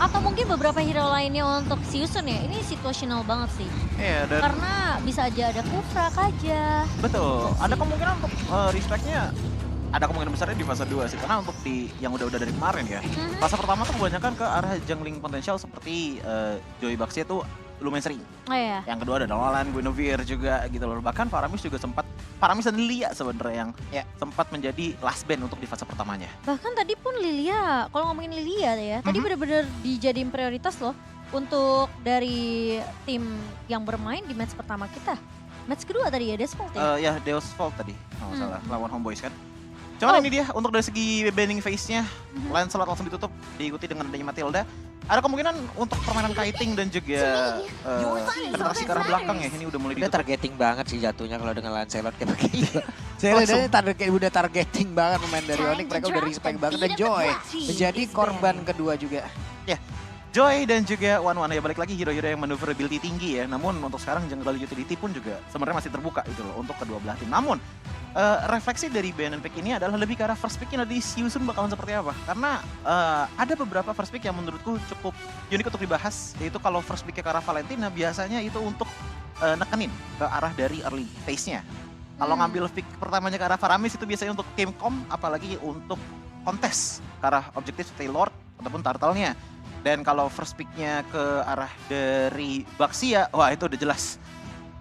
Atau mungkin beberapa hero lainnya untuk Siusun ya, ini situasional banget sih. Iya, dan Karena bisa aja ada Kufra, Kaja. betul, Gitu ada sih. kemungkinan untuk respect-nya, ada kemungkinan besarnya di fase 2 sih. Karena untuk di yang udah dari kemarin ya, Mhm. fase pertama tuh kebanyakan ke arah jungling potensial seperti Joy Baxia tuh lumayan sering. Oh iya. Yang kedua ada Nolan, Guinevere juga gitu loh. Bahkan Faramis juga sempat, Faramis dan Lilia sebenarnya yang sempat menjadi last band untuk di fase pertamanya. Bahkan tadi pun Lilia, kalau ngomongin Lilia ya, tadi bener-bener dijadiin prioritas loh untuk dari tim yang bermain di match pertama kita. Match kedua tadi ya, Desmond ya? Ya Deus Vault tadi, kalau nggak salah, lawan Homeboys kan. Cuman ini dia, untuk dari segi banning phase-nya, Lancelot langsung ditutup, diikuti dengan adanya Matilda. Ada kemungkinan untuk permainan kiting dan juga penetrasi ke arah belakang ya, ini udah mulai Udah ditutup. targeting banget sih jatuhnya kalau dengan Lancelot kayak begitu. Langsung. Saya udah targeting banget pemain dari Onyx, mereka udah respect banget. Dan Joy menjadi korban kedua juga. Joy dan juga Wan ya, balik lagi hero-hero yang maneuverability tinggi ya. Namun untuk sekarang jungle utility pun juga sebenarnya masih terbuka gitu loh untuk kedua belah tim. Namun refleksi dari BNN pick ini adalah lebih ke arah first picknya nanti Siusun bakalan seperti apa. Karena ada beberapa first pick yang menurutku cukup unik untuk dibahas. Yaitu kalau first picknya ke arah Valentina biasanya itu untuk nekenin ke arah dari early phase-nya. Kalau ngambil pick pertamanya ke arah Faramis itu biasanya untuk game com, apalagi untuk kontes ke arah objektif seperti Lord ataupun Turtle-nya. Dan kalau first pick-nya ke arah dari Baxia, wah itu udah jelas.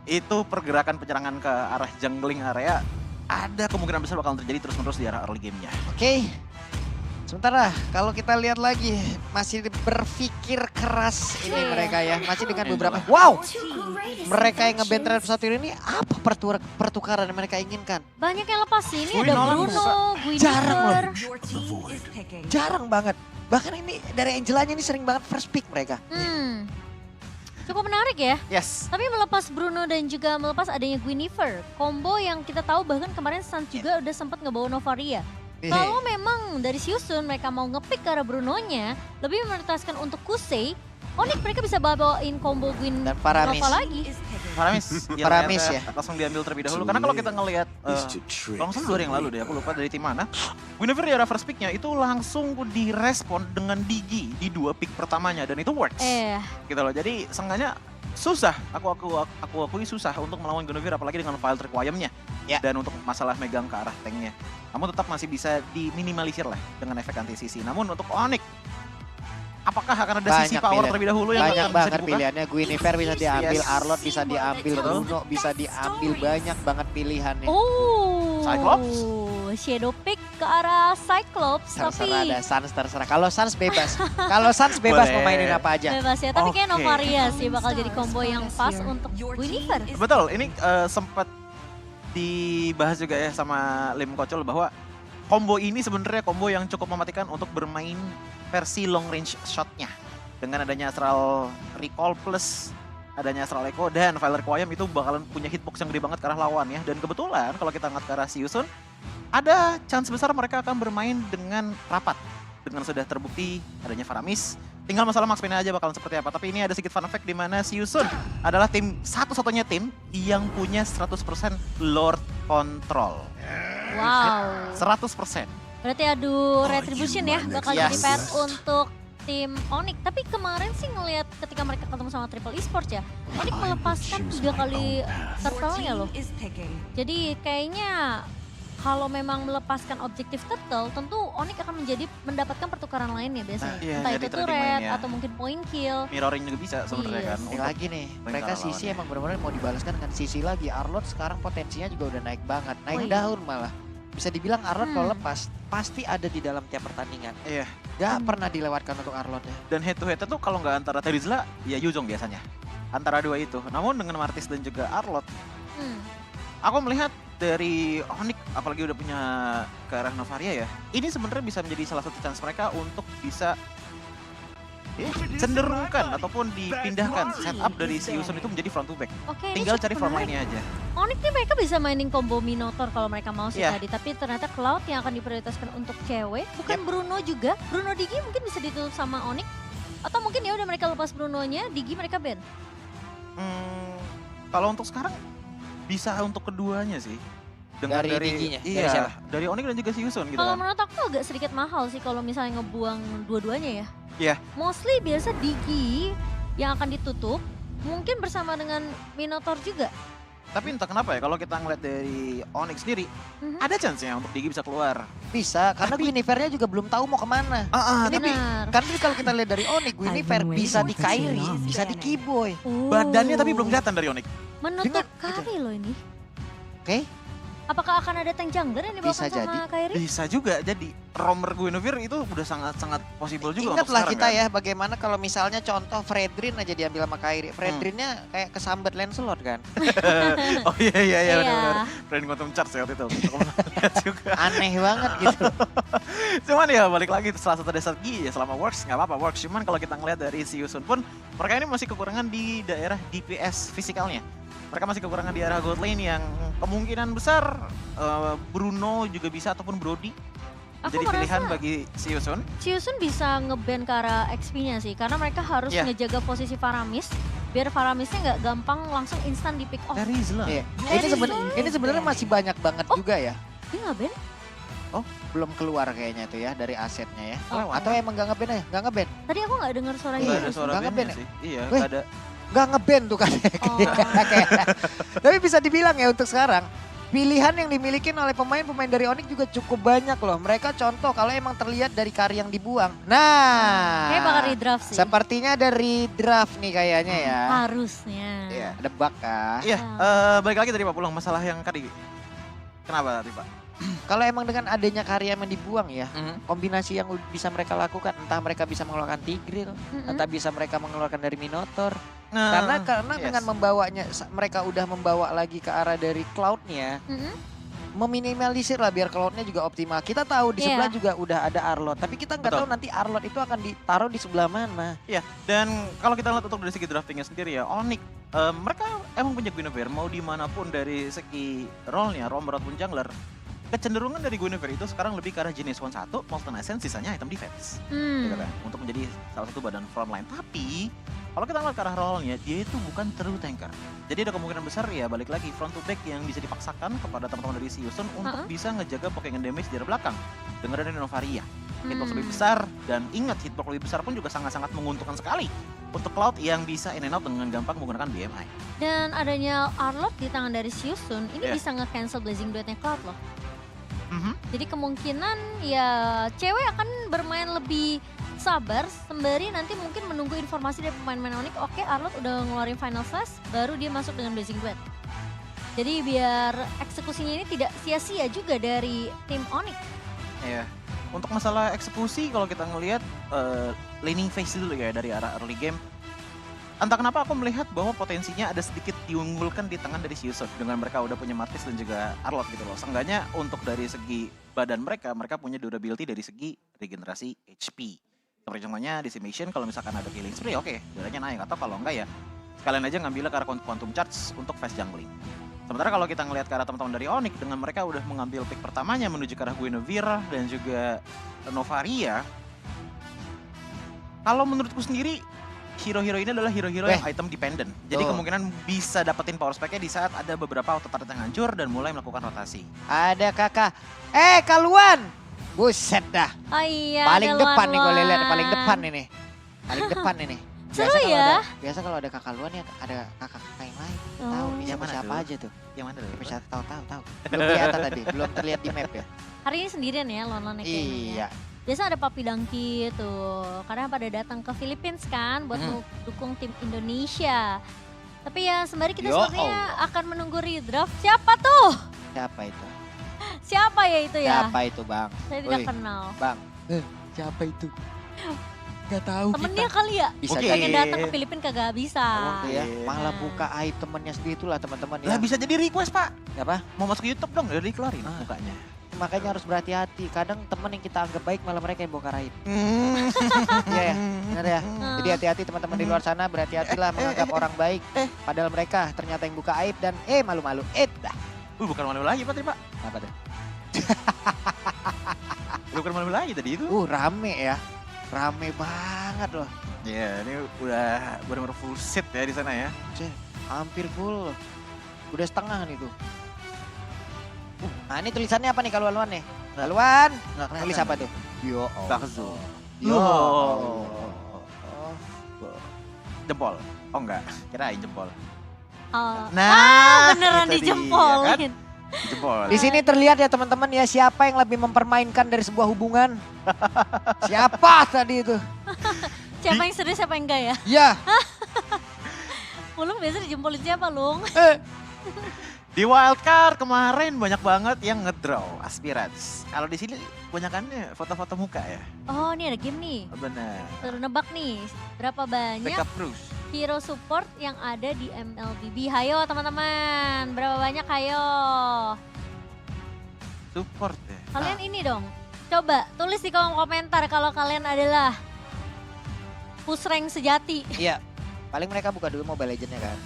Itu pergerakan penyerangan ke arah jungling area, ada kemungkinan besar bakalan terjadi terus-menerus di arah early game-nya. Oke. Sementara kalau kita lihat lagi masih berpikir keras ini mereka ya. Masih dengan beberapa. Wow! Mereka yang nge-ban terhadap satu ini apa pertukaran yang mereka inginkan? Banyak yang lepas sih, ini Wih, ada Nolan Bruno, Jarang loh. Guinevere. Jarang banget. Bahkan ini dari Angelanya ini sering banget first pick mereka. Cukup menarik ya. Yes. Tapi melepas Bruno dan juga melepas adanya Guinevere, combo yang kita tahu bahkan kemarin Suns juga udah sempat ngebawa Novaria. Kalau memang dari Siusun mereka mau ngepick ke arah Brunonya, lebih prioritaskan untuk Kusei, Onyx mereka bisa bawain combo Dan Faramis. Nova lagi. Faramis ya. Langsung diambil terlebih dahulu. Karena kalau kita ngelihat, kalau nggak salah 2 hari yang lalu deh, aku lupa dari tim mana. Guinevere di arah first pick-nya itu langsung direspon dengan Digi di 2 pick pertamanya. Dan itu works. Gitu loh, jadi seenggaknya susah, aku akui susah untuk melawan Guinevere apalagi dengan file requirement-nya. Dan untuk masalah megang ke arah tanknya. Namun tetap masih bisa diminimalisir lah dengan efek anti-CC. Namun untuk Onyx, apakah akan ada sisi power terlebih dahulu yang banyak bisa banget dibuka? pilihannya. Guinevere bisa diambil, Yes. Arlott bisa diambil, Bruno bisa diambil, banyak banget pilihannya. Cyclops? Shadow pick ke arah Cyclops, Terserah tapi ada Suns, terserah. Kalau Suns bebas. Kalau Suns bebas Boleh. mau mainin apa aja. bebas ya. Tapi kayak Oke. Novaria sih bakal jadi combo yang pas untuk Guinevere. Betul, ini sempat dibahas juga ya sama Lim Kocol bahwa combo ini sebenarnya combo yang cukup mematikan untuk bermain versi long range shotnya. Dengan adanya Astral Recall plus adanya Astral Echo dan Violet Requiem itu bakalan punya hitbox yang gede banget ke arah lawan ya. Dan kebetulan kalau kita ngeliat ke arah Siusun, ada chance besar mereka akan bermain dengan rapat. Dengan sudah terbukti adanya Faramis, tinggal masalah Max Payne aja bakalan seperti apa. Tapi ini ada sedikit fun fact di mana Siusun adalah tim satu-satunya tim yang punya 100% Lord Control. Wow. 100%. Berarti adu retribution ya bakal jadi Yes. PR untuk tim Onyx. Tapi kemarin sih ngelihat ketika mereka ketemu sama Triple Esports ya, Onyx melepaskan 3 kali turtle-nya loh. Jadi kayaknya kalau memang melepaskan objektif turtle, tentu Onyx akan mendapatkan pertukaran lainnya biasanya. Iya, Entah jadi itu trading turret mainnya. atau mungkin point kill. Mirroring juga bisa sebenarnya Yes. kan. Ini untuk lagi nih, mereka cara sisi lawannya. emang benar-benar mau dibalaskan dengan sisi lagi. Arlott sekarang potensinya juga udah naik banget, naik Oh iya. daun malah. Bisa dibilang Arlott kalau lepas pasti ada di dalam tiap pertandingan. Iya. Gak pernah dilewatkan untuk Arlott ya. Dan head to head tuh kalau nggak antara Terizla, ya Yuzong biasanya. Antara dua itu. Namun dengan Martis dan juga Arlott, aku melihat dari Onyx apalagi udah punya ke arah Novaria ya. Ini sebenarnya bisa menjadi salah satu chance mereka untuk bisa cenderungkan ataupun dipindahkan setup dari Siusun itu menjadi front to back. Oke, ini Tinggal cukup cari front menarik. line-nya aja. Onyx nih mereka bisa mainin combo Minotaur kalau mereka mau sih Iya. tadi. Tapi ternyata Cloud yang akan diprioritaskan untuk cewek. Bukan Bruno juga. Bruno Digi mungkin bisa ditutup sama Onyx. Atau mungkin ya udah mereka lepas Brunonya, Digi mereka ban. Kalau untuk sekarang bisa untuk keduanya sih. Dari Diginya? Dari Iya, siapa? dari Onyx dan juga Siusun gitu Kalau kan. menurut aku agak sedikit mahal sih kalau misalnya ngebuang dua-duanya ya. Iya. Mostly biasa Digi yang akan ditutup, mungkin bersama dengan Minotaur juga. Tapi entah kenapa ya kalau kita ngeliat dari Onyx sendiri, ada chance-nya untuk Digi bisa keluar. Bisa, karena Guinevere-nya juga belum tahu mau kemana. Ini Benar. karena kalau kita lihat dari Onyx, Guinevere bisa di Kairi, bisa di Keyboy. Badannya tapi belum kelihatan dari Onyx. Menutup Dengar, Kari loh ini. Oke, Apakah akan ada tank jungler yang dibawakan Bisa jadi. sama Kairi? Bisa juga jadi Romer Guinevere itu udah sangat-sangat possible juga untuk ingatlah sekarang kita kan. ya bagaimana kalau misalnya contoh Fredrin aja diambil sama Kairi. Fredrinnya kayak kesambet Lancelot kan. Oh iya Iya. benar-benar. Friend Quantum Charge ya waktu itu. Aku lihat juga. Aneh banget gitu. Cuman ya balik lagi salah satu strategi ya selama works nggak apa-apa works. Cuman kalau kita ngelihat dari Siusun pun mereka ini masih kekurangan di daerah DPS fisikalnya. Mereka masih kekurangan di area gold lane yang kemungkinan besar Bruno juga bisa ataupun Brody Aku jadi pilihan merasa bagi Siusun. Siusun bisa nge-ban ke arah XP-nya sih, karena mereka harus Iya. ngejaga posisi Faramis, biar Faramisnya nggak gampang langsung instan di pick off. Dari Zla. Iya. Dari Ini sebenarnya masih banyak banget juga ya. Dia nggak ban? Belum keluar kayaknya tuh ya dari asetnya ya. Oh. Atau emang gak nge-ban ya? Gak nge-ban? Tadi aku nggak dengar suaranya. Nggak ada Siusun. suara Nggak bandnya nge-ban sih. Iya, Weh. nggak ada. Gak nge-ban tuh kan. Oh. Tapi bisa dibilang ya untuk sekarang. Pilihan yang dimiliki oleh pemain-pemain dari Onyx juga cukup banyak loh. Mereka contoh kalau emang terlihat dari Kari yang dibuang. Nah. Kayak bakal redraft sih. Sepertinya ada redraft nih kayaknya ya. Harusnya. Iya, ada bug kah? Iya, balik lagi tadi Pak Pulang masalah yang tadi. Kenapa tadi Pak? Kalau emang dengan adanya Kari yang dibuang ya, Mhm. kombinasi yang bisa mereka lakukan, entah mereka bisa mengeluarkan Tigreal, Mm-mm. entah bisa mereka mengeluarkan dari Minotaur. Nah, Karena yes. dengan membawanya, mereka udah membawa lagi ke arah dari Cloud-nya, Mm-mm. meminimalisir lah biar Cloud-nya juga optimal. Kita tahu di Iya. sebelah juga udah ada Arlot, tapi kita nggak Betul. tahu nanti Arlot itu akan ditaruh di sebelah mana. Iya, dan kalau kita lihat untuk dari segi draftingnya sendiri ya, Onyx mereka emang punya Guinevere mau dimanapun dari segi role-nya, Romer ataupun jungler. Kecenderungan dari Guinevere itu sekarang lebih ke arah jenis 1-1, Molten Essence, sisanya item defense. Hmm. Gitu kan, untuk menjadi salah satu badan frontline. Tapi, kalau kita lihat ke arah role-nya, dia itu bukan true tanker. Jadi ada kemungkinan besar ya balik lagi front to back yang bisa dipaksakan kepada teman-teman dari Siusun untuk bisa ngejaga poking damage di arah belakang. Dengan ada Novaria. Hitbox lebih besar, dan ingat hitbox lebih besar pun juga sangat-sangat menguntungkan sekali untuk Cloud yang bisa in and out dengan gampang menggunakan BMI. Dan adanya Arlot di tangan dari Siusun, ini Iya. bisa nge-cancel Blazing Duetnya Cloud loh. Mhm. Jadi kemungkinan ya cewek akan bermain lebih sabar sembari nanti mungkin menunggu informasi dari pemain-pemain Onyx. Oke, Arlot udah ngeluarin final slash, baru dia masuk dengan Blazing Duet. Jadi biar eksekusinya ini tidak sia-sia juga dari tim Onyx. Iya. Untuk masalah eksekusi kalau kita ngelihat laning phase dulu ya dari arah early game. Entah kenapa aku melihat bahwa potensinya ada sedikit diunggulkan di tangan dari Siusun dengan mereka udah punya Martis dan juga Arlot gitu loh. Seenggaknya untuk dari segi badan mereka punya durability dari segi regenerasi HP. Seperti contohnya Decimation kalau misalkan ada Killing Spree oke, darahnya naik. Atau kalau enggak ya sekalian aja ngambilnya ke arah Quantum Charge untuk fast jungling. Sementara kalau kita ngelihat ke arah teman-teman dari Onyx dengan mereka udah mengambil pick pertamanya menuju ke arah Guinevere dan juga Novaria. Kalau menurutku sendiri hero-hero ini adalah hero-hero yang item dependent. Jadi kemungkinan bisa dapetin power spec-nya di saat ada beberapa auto turret yang hancur dan mulai melakukan rotasi. Ada kakak. Kaluan! Buset dah. Oh iya, Paling ada depan nih gue Luan-Luan. lihat, paling depan ini. Paling depan ini. Seru kalau ya? biasa kalau ada kakak luan ya ada kakak-kakak yang lain. Oh. Tahu nih Yang mana siapa tuh? aja tuh. Yang mana dulu? Siapa tahu. Belum kelihatan tadi, belum terlihat di map ya. Hari ini sendirian ya Lon-Lon kayaknya. Iya. Biasa ada Papi Dangki tuh, karena pada datang ke Philippines kan buat dukung tim Indonesia. Tapi ya sembari kita Ya sepertinya akan menunggu redraft. Siapa tuh? Siapa itu? Siapa ya itu ya? Siapa itu, Bang? Saya tidak Woi. kenal. Bang. Siapa itu? Gak tahu Temennya kali ya? Bisa Oke. Pengen datang ke Filipina kagak bisa. ya. Oke. Malah buka aib temennya sendiri itulah teman-teman ya. Lah bisa jadi request pak. Apa? Mau masuk YouTube dong, udah dikeluarin Ah. mukanya. Makanya harus berhati-hati. Kadang temen yang kita anggap baik malah mereka yang bongkar aib. Iya ya, benar ya. Jadi hati-hati teman-teman di luar sana, berhati-hatilah menganggap orang baik. Padahal mereka ternyata yang buka aib dan malu-malu. Dah. Bukan malu lagi pak tadi pak. Apa tuh? Bukan malu lagi tadi itu. Rame ya. Rame banget loh. Iya, ini udah benar-benar full set ya di sana ya. Hampir full loh. Udah setengah nih tuh. Nah ini tulisannya apa nih Kaluan nih? Kaluan. Nggak Tulis apa tuh? Yo. Bakzo. Yo. Oh. Jempol. Oh enggak, kirain jempol. Oh. Nah, beneran itu dia, dijempolin. kan? Jempol. Di sini terlihat ya teman-teman ya siapa yang lebih mempermainkan dari sebuah hubungan. Siapa tadi itu? Siapa yang serius, siapa yang enggak ya? Ya. Pulung biasa dijempolin siapa, Lung? Di wildcard kemarin banyak banget yang ngedraw aspirants. Kalau di sini kebanyakannya foto-foto muka ya. Oh, ini ada game nih. Benar. Suruh nebak nih, berapa banyak Backup Bruce. hero support yang ada di MLBB. Hayo teman-teman, berapa banyak hayo? Support ya. Kalian ini dong, coba tulis di kolom komentar kalau kalian adalah push rank sejati. Iya. Paling mereka buka dulu Mobile Legends-nya kan.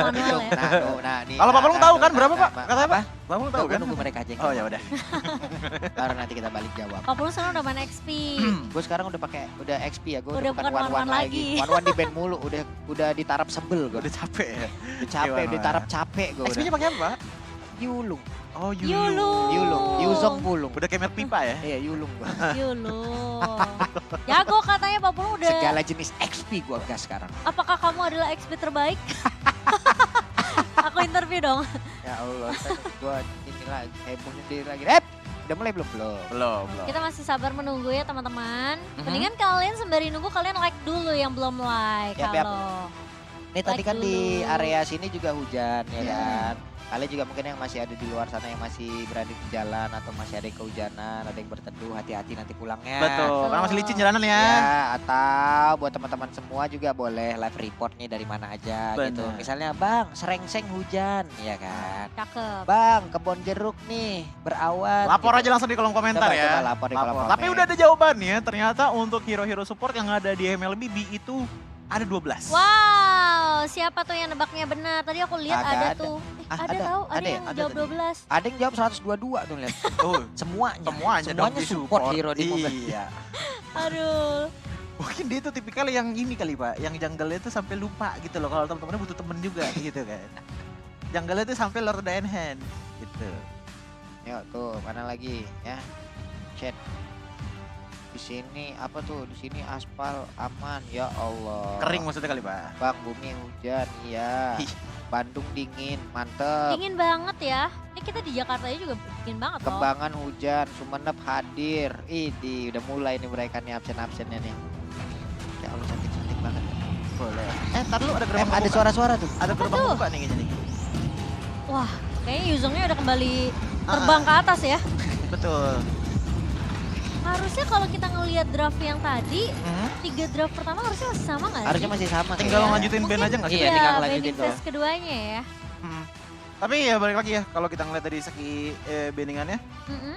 Manual ya. Nah, nih. Kalau Pak Pulung tahu kan berapa Pak? Katanya Pak? Apa? Pak Pulung tahu Gue kan? nunggu mereka aja. yang Oh jawab. ya udah. Baru nanti kita balik jawab. Pak Pulung sekarang udah main XP. Gue sekarang udah XP ya, gue Udah udah bukan bukan one-one one-one lagi. lagi. One-one di band mulu, udah di taraf sebel gue. Udah capek ya. Udah capek, One-one. udah di taraf capek gue XP-nya udah. pakai apa Pak? Yulung, Oh Yulung. Yuzong Pulung. Udah kayak merek pipa ya? Iya Yulung gue. Yulung. Jago katanya Pak Pulung udah. Segala jenis XP gue gas sekarang. Apakah kamu adalah XP terbaik? Aku interview dong. Ya Allah, gue ini lagi, heboh sendiri lagi. Udah mulai belum? Belum. Belum. Kita masih sabar menunggu ya teman-teman. Mhm. Mendingan kalian sembari nunggu kalian like dulu yang belum like. Yap, yap. Kalau Nih tadi Like kan di dulu. area sini juga hujan ya Iya. kan. Kalian juga mungkin yang masih ada di luar sana yang masih berada di jalan atau masih ada yang kehujanan, ada yang berteduh, hati-hati nanti pulangnya. Betul. Karena masih licin jalanan ya. Ya, atau buat teman-teman semua juga boleh live report nih dari mana aja gitu. Benar. Misalnya Bang, serengseng hujan, ya kan. cakep. Bang, kebon jeruk nih berawan. Lapor gitu. aja langsung di kolom komentar Coba, ya. coba lapor di kolom Tapi komen. udah ada jawabannya. Ternyata untuk hero-hero support yang ada di MLBB itu ada 12. Wow, siapa tuh yang nebaknya benar? Tadi aku lihat Kagak ada ada. tuh. Ah, Ada ada, tahu, ada ada ya? yang Ada jawab tadi. 12. Ada yang jawab 122 tuh lihat. Oh, Semuanya. semuanya dong support hero di Mobile. Iya. Aduh. Mungkin dia tuh tipikal yang ini kali Pak, yang jungle itu sampai lupa gitu loh kalau teman-temannya butuh temen juga gitu kan. Jungle itu sampai Lord the Hand gitu. Yuk tuh, mana lagi ya? Chat. Di sini apa tuh? Di sini aspal aman ya Allah. Kering maksudnya kali Pak. Bang, bumi hujan, iya. Ih. Bandung dingin, mantep. Dingin banget ya. Ini kita di Jakarta juga dingin banget loh. Kembangan hujan, Sumenep hadir. Idi, udah mulai nih mereka nih absen-absennya nih. Ya Allah cantik-cantik banget. Boleh. Ntar dulu ada gerbang Ada pembuka. suara-suara tuh. Ada gerbang tuh? pembuka nih kayaknya nih. Wah, kayaknya Yuzongnya udah kembali terbang ke atas ya. Betul. Harusnya kalau kita ngelihat draft yang tadi, Mhm. 3 draft pertama harusnya masih sama nggak sih? Harusnya masih sama. Tinggal kayaknya. lanjutin band Mungkin aja nggak sih? Iya, tinggal Iya, lanjutin banding doang. phase keduanya ya. Hmm. Tapi ya balik lagi ya kalau kita ngeliat dari segi bandingannya. Mm-mm.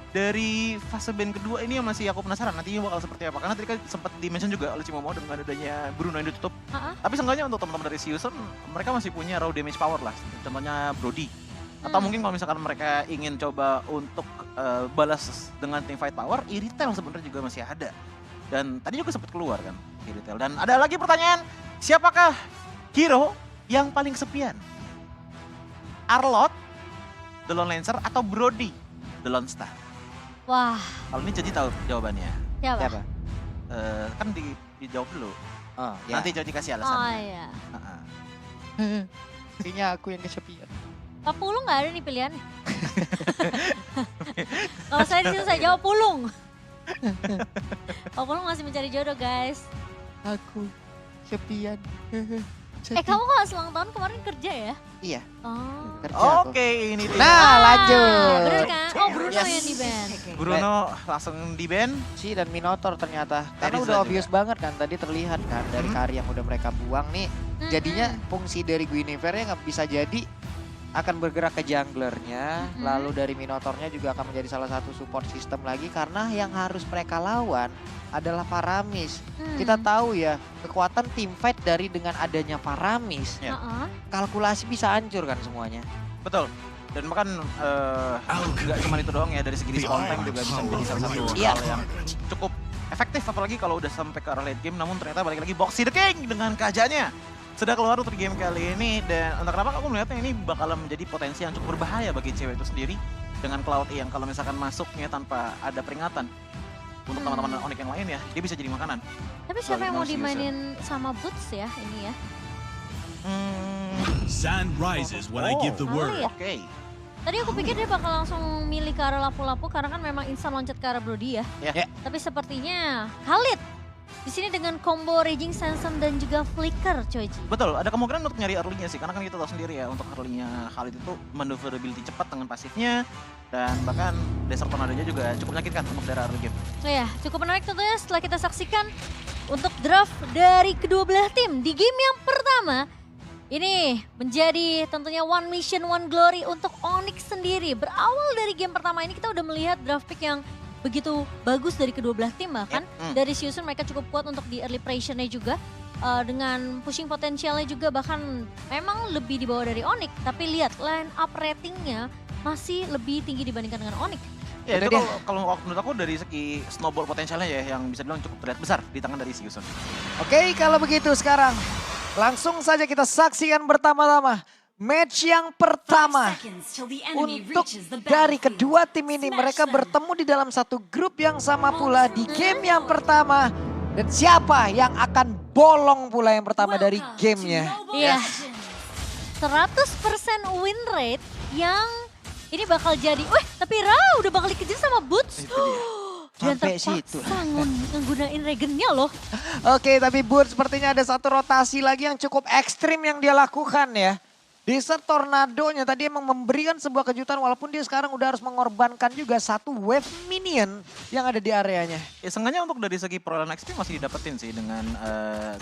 Dari fase band kedua ini yang masih aku penasaran nantinya bakal seperti apa. Karena tadi kan sempat di-mention juga oleh Cimomo dengan adanya Bruno yang ditutup. Ha-ha. Tapi seenggaknya untuk teman-teman dari Siuson, mereka masih punya raw damage power lah. Contohnya Brody. Atau mungkin kalau misalkan mereka ingin coba untuk balas dengan team fight power, Iritel sebenarnya juga masih ada. Dan tadi juga sempat keluar kan Iritel. Dan ada lagi pertanyaan, siapakah hero yang paling kesepian? Arlott, The Lone Lancer, atau Brody, The Lone Star? Wah, Kalau ini jadi tahu jawabannya. siapa? Siapa? Kan dijawab dulu. Oh, ya. Nanti jadi kasih Oh alasannya. iya. Heeh. Kayaknya aku yang kesepian. Pak Pulung nggak ada nih pilihan. Kalau saya di situ saya jawab Pulung. Pak Pulung masih mencari jodoh guys. Aku kesepian. Kamu kok ulang tahun kemarin kerja ya? Iya, Oh. kerja aku. Oke, ini dia. Nah, lanjut. Bener kan? Oh Bruno Yes. yang di band. Bruno langsung di band. Si dan Minotaur ternyata. Karena Terizla udah juga. obvious banget kan, tadi terlihat kan dari karya yang udah mereka buang nih. Jadinya fungsi dari Guinevere-nya nggak bisa jadi akan bergerak ke junglernya, Mm-mm. lalu dari Minotaurnya juga akan menjadi salah satu support system lagi karena yang harus mereka lawan adalah Paramis. Kita tahu ya, kekuatan team fight dari dengan adanya Paramis, Ya. Heeh. kalkulasi bisa hancur kan semuanya. Betul. Dan bahkan nggak cuma itu doang ya, dari segi respawn time juga bisa menjadi salah satu Iya. hal yang cukup efektif apalagi kalau udah sampai ke arah late game. Namun ternyata balik lagi Boxy the King dengan kajannya sudah keluar untuk game kali ini. Dan entah kenapa aku melihatnya ini bakalan menjadi potensi yang cukup berbahaya bagi cewek itu sendiri dengan Cloud yang kalau misalkan masuknya tanpa ada peringatan untuk teman-teman Onyx yang lain ya, dia bisa jadi makanan. Tapi siapa yang mau Sebagai Nautilus ya. dimainin sama Boots ya ini ya? Sun rises when I give the word. Oke. Tadi aku pikir dia bakal langsung milih ke arah lapu-lapu karena kan memang instan loncat ke arah Brody ya. Ya. Tapi sepertinya Khalid di sini dengan combo Raging Sandstorm dan juga Flicker, coy. Betul, ada kemungkinan untuk nyari early-nya sih, karena kan kita tahu sendiri ya untuk early-nya Khalid itu maneuverability cepat dengan pasifnya, dan bahkan Desert Tornado-nya juga cukup menyakitkan untuk daerah early game. Nah ya, cukup menarik tentunya setelah kita saksikan untuk draft dari kedua belah tim di game yang pertama. Ini menjadi tentunya one mission, one glory untuk Onyx sendiri. Berawal dari game pertama ini kita udah melihat draft pick yang begitu bagus dari kedua belah tim bahkan. Dari Season mereka cukup kuat untuk di early pressure-nya juga. Dengan pushing potensialnya juga bahkan memang lebih di bawah dari Onyx. Tapi lihat line up ratingnya masih lebih tinggi dibandingkan dengan Onyx. Ya itu kalau menurut aku dari segi snowball potensialnya ya yang bisa bilang cukup terlihat besar di tangan dari Season. Oke, kalau begitu sekarang langsung saja kita saksikan bersama-sama match yang pertama untuk dari kedua tim ini. Mereka bertemu di dalam satu grup yang sama pula di game yang pertama. Dan siapa yang akan bolong pula yang pertama dari gamenya. Iya, 100% win rate yang ini bakal jadi, tapi Ra udah bakal dikejar sama Boots. Dan Sampai situ. terpaksa nggunain regennya loh. Oke, tapi Boots sepertinya ada satu rotasi lagi yang cukup ekstrim yang dia lakukan ya. Desert Tornado-nya tadi emang memberikan sebuah kejutan walaupun dia sekarang udah harus mengorbankan juga satu wave minion yang ada di areanya. Ya sengaja untuk dari segi perolehan XP masih didapetin sih dengan